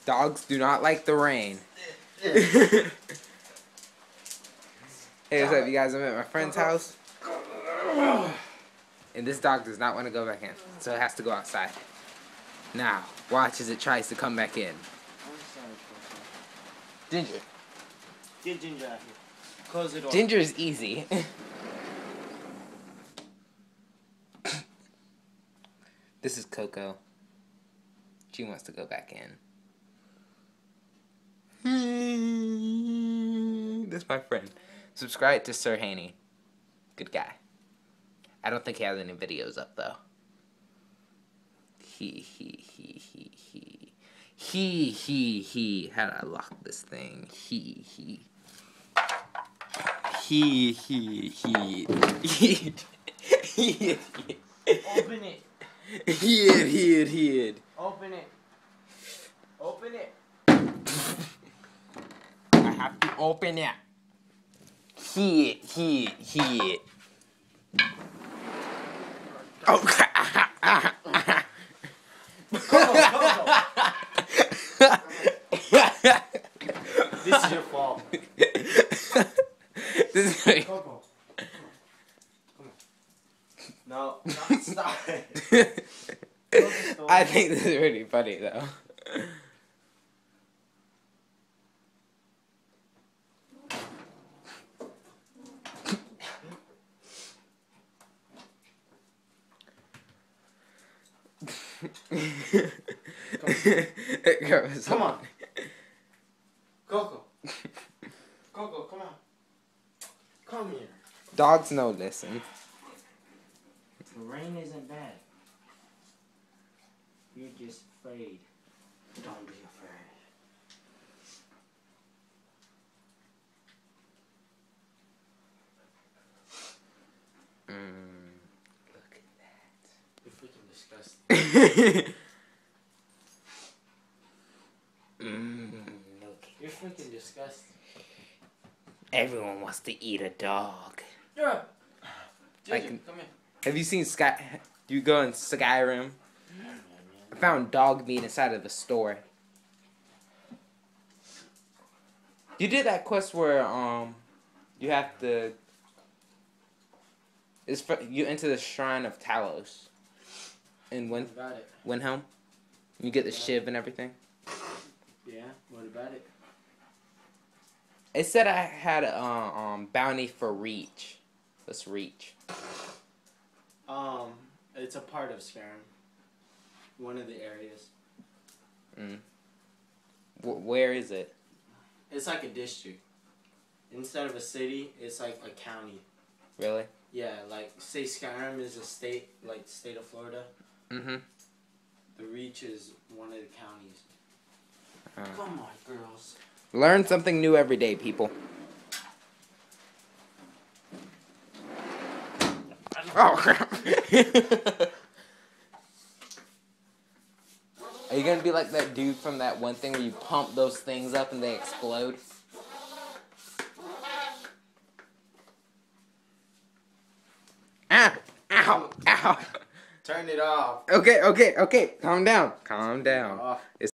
Dogs do not like the rain. Hey, what's up, you guys? I'm at my friend's house. And this dog does not want to go back in, so it has to go outside. Now, watch as it tries to come back in. Ginger. Get Ginger out here. Close the door. Ginger is easy. This is Coco. She wants to go back in. That's my friend. Subscribe to Sir Haney. Good guy. I don't think he has any videos up though. He. How do I lock this thing? He. Open it. Hid. Open it. Open it. I have to open it. Hid. Oh, This is your fault. This is Coco. Come on. No, stop it. I think this is really funny though. Come on. Coco. Coco, come on. Come here. Dogs know listen. The rain isn't bad. You're just afraid. Don't be afraid. Look at that. You're freaking disgusting. Look. You're freaking disgusting. Everyone wants to eat a dog. You're up. Like- Ginger, come here. Have you seen you go in Skyrim? I found dog meat inside of the store. You did that quest where you have to. You enter the Shrine of Talos. In What about it? Windhelm. You get the shiv and everything. Yeah, what about it? It said I had a bounty for Reach. Let's Reach. It's a part of Skyrim. One of the areas. Where is it? It's like a district. Instead of a city, it's like a county. Really? Yeah, like say Skyrim is a state, like the state of Florida. Mm-hmm. The Reach is one of the counties. Come on, girls. Learn something new every day, people. Oh crap! Are you gonna be like that dude from that one thing where you pump those things up and they explode? Ah! Ow! Ow! Turn it off. Okay. Calm down. Off.